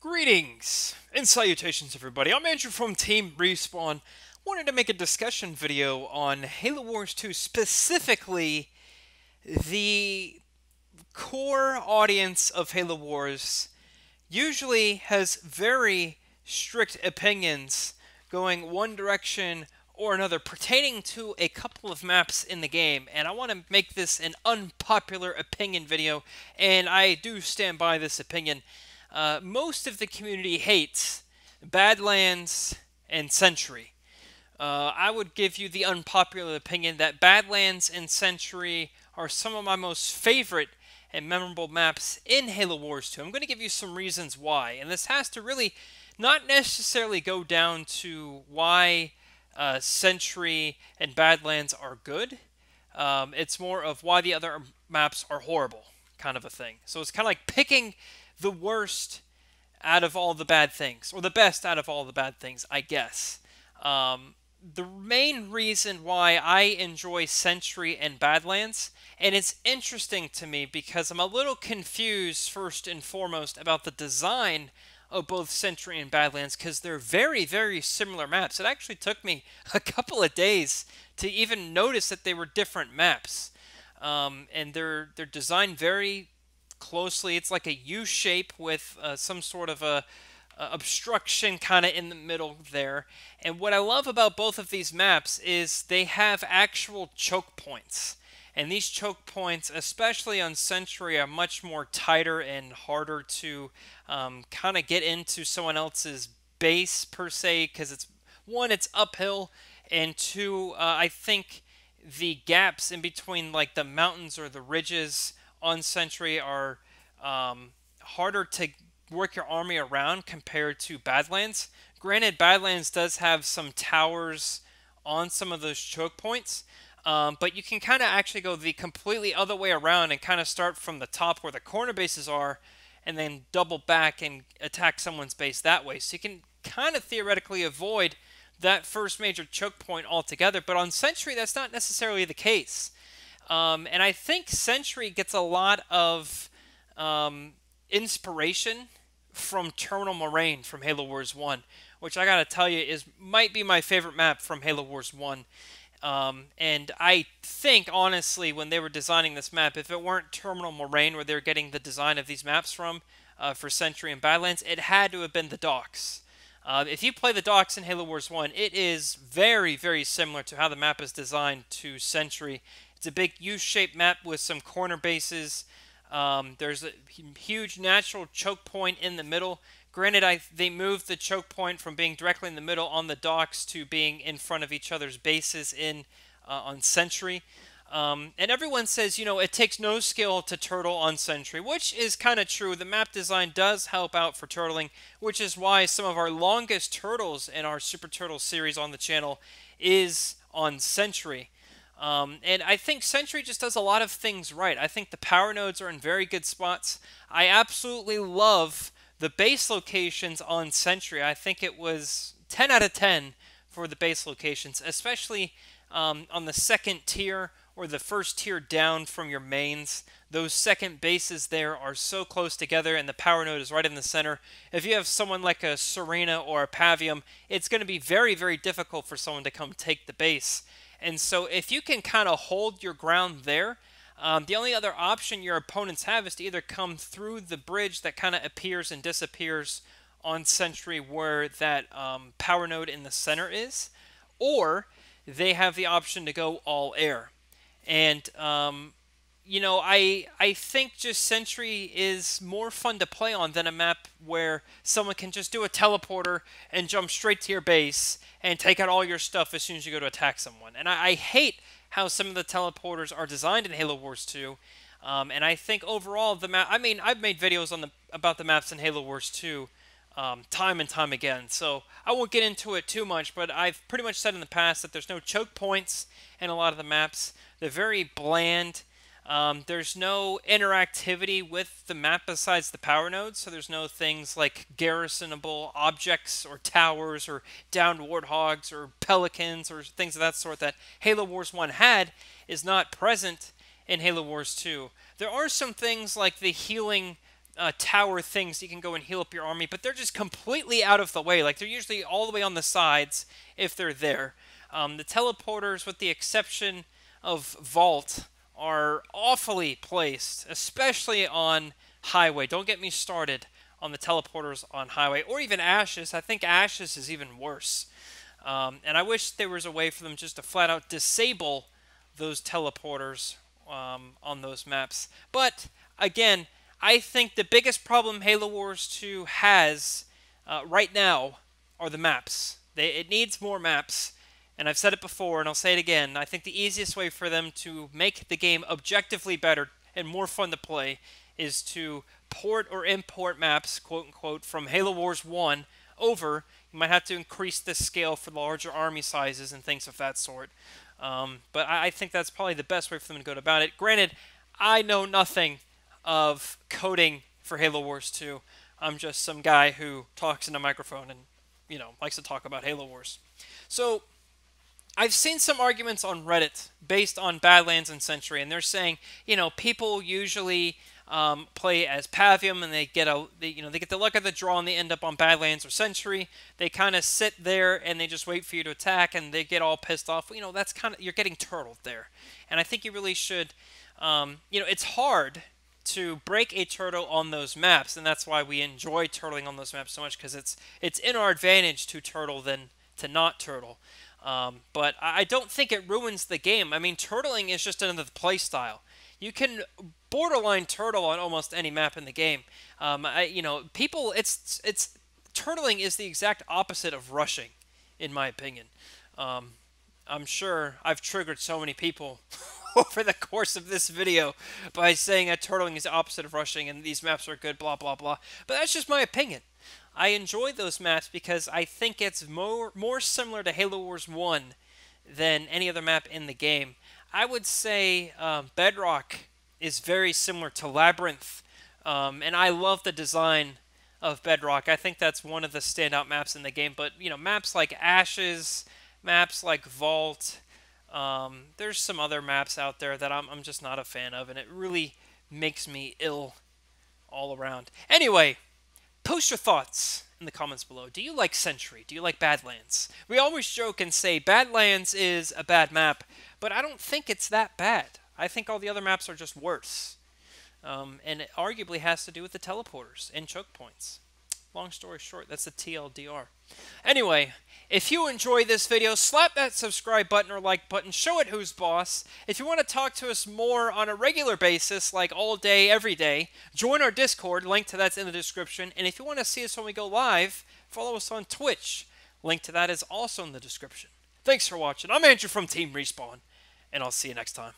Greetings and salutations, everybody. I'm Andrew from Team Respawn. Wanted to make a discussion video on Halo Wars 2, specifically the core audience of Halo Wars usually has very strict opinions going one direction or another pertaining to a couple of maps in the game, and I want to make this an unpopular opinion video, and I do stand by this opinion. Most of the community hates Badlands and Sentry. I would give you the unpopular opinion that Badlands and Sentry are some of my most favorite and memorable maps in Halo Wars 2. I'm going to give you some reasons why, and this has to really not necessarily go down to why Sentry and Badlands are good. It's more of why the other maps are horrible, kind of a thing. So it's kind of like picking the worst out of all the bad things, or the best out of all the bad things, I guess. The main reason why I enjoy Sentry and Badlands, and it's interesting to me because I'm a little confused first and foremost about the design of both Sentry and Badlands, because they're very, very similar maps. It actually took me a couple of days to even notice that they were different maps. And they're designed very closely. It's like a U shape with some sort of a obstruction kind of in the middle there. And what I love about both of these maps is they have actual choke points. And these choke points, especially on Sentry, are much more tighter and harder to kind of get into someone else's base, per se, because it's uphill, and two, I think the gaps in between, like the mountains or the ridges on Sentry, are harder to work your army around compared to Badlands. Granted, Badlands does have some towers on some of those choke points, but you can kind of actually go the completely other way around and kind of start from the top where the corner bases are and then double back and attack someone's base that way. So you can kind of theoretically avoid that first major choke point altogether. But on Sentry, that's not necessarily the case. And I think Sentry gets a lot of inspiration from Terminal Moraine from Halo Wars 1, which I gotta tell you might be my favorite map from Halo Wars 1. And I think, honestly, when they were designing this map, if it weren't Terminal Moraine where they were getting the design of these maps from for Sentry and Badlands, it had to have been the docks. If you play the docks in Halo Wars 1, it is very, very similar to how the map is designed to Sentry. It's a big U-shaped map with some corner bases. There's a huge natural choke point in the middle. Granted, they moved the choke point from being directly in the middle on the docks to being in front of each other's bases on Sentry. And everyone says, it takes no skill to turtle on Sentry, which is kind of true. The map design does help out for turtling, which is why some of our longest turtles in our Super Turtle series on the channel is on Sentry. And I think Sentry just does a lot of things right. I think the power nodes are in very good spots. I absolutely love the base locations on Sentry. I think it was 10 out of 10 for the base locations, especially on the second tier or the first tier down from your mains. Those second bases there are so close together, and the power node is right in the center. If you have someone like a Serena or a Pavium, it's going to be very, very difficult for someone to come take the base. And so if you can kind of hold your ground there, the only other option your opponents have is to either come through the bridge that kind of appears and disappears on Sentry where that power node in the center is, or they have the option to go all air. And, I think just Sentry is more fun to play on than a map where someone can just do a teleporter and jump straight to your base and take out all your stuff as soon as you go to attack someone. And I hate how some of the teleporters are designed in Halo Wars 2. And I think overall the map, I've made videos about the maps in Halo Wars 2 time and time again. So I won't get into it too much, but I've pretty much said in the past that there's no choke points in a lot of the maps. They're very bland. There's no interactivity with the map besides the power nodes, so there's no things like garrisonable objects or towers or downed warthogs or pelicans or things of that sort that Halo Wars 1 had is not present in Halo Wars 2. There are some things like the healing tower things you can go and heal up your army, but they're just completely out of the way. Like, they're usually all the way on the sides if they're there. The teleporters, with the exception of Vault, are awfully placed, especially on Highway. Don't get me started on the teleporters on Highway, or even Ashes. I think Ashes is even worse. And I wish there was a way for them just to flat out disable those teleporters on those maps. But again, I think the biggest problem Halo Wars 2 has right now are the maps. It needs more maps, and I've said it before and I'll say it again. I think the easiest way for them to make the game objectively better and more fun to play is to port or import maps, quote unquote, from Halo Wars 1 over. You might have to increase the scale for larger army sizes and things of that sort. But I think that's probably the best way for them to go about it. Granted, I know nothing of coding for Halo Wars 2. I'm just some guy who talks in a microphone and, likes to talk about Halo Wars. So, I've seen some arguments on Reddit based on Badlands and Sentry, and they're saying, people usually play as Pavium, and they get the luck of the draw, and they end up on Badlands or Sentry. They kind of sit there and they just wait for you to attack, and they get all pissed off. That's you're getting turtled there, and I think you really should. It's hard to break a turtle on those maps, and that's why we enjoy turtling on those maps so much, because it's in our advantage to turtle than to not turtle. But I don't think it ruins the game. I mean, turtling is just another play style. You can borderline turtle on almost any map in the game. Turtling is the exact opposite of rushing, in my opinion. I'm sure I've triggered so many people over the course of this video by saying that turtling is the opposite of rushing and these maps are good, blah, blah, blah. But that's just my opinion. I enjoy those maps because I think it's more similar to Halo Wars 1 than any other map in the game. I would say Bedrock is very similar to Labyrinth, and I love the design of Bedrock. I think that's one of the standout maps in the game. But, maps like Ashes, maps like Vault, there's some other maps out there that I'm just not a fan of, and it really makes me ill all around. Anyway, post your thoughts in the comments below. Do you like Sentry? Do you like Badlands? We always joke and say Badlands is a bad map, but I don't think it's that bad. I think all the other maps are just worse. And it arguably has to do with the teleporters and choke points. Long story short, that's the TLDR. Anyway, if you enjoyed this video, slap that subscribe button or like button. Show it who's boss. If you want to talk to us more on a regular basis, like all day, every day, join our Discord. Link to that's in the description. And if you want to see us when we go live, follow us on Twitch. Link to that is also in the description. Thanks for watching. I'm Andrew from Team Respawn, and I'll see you next time.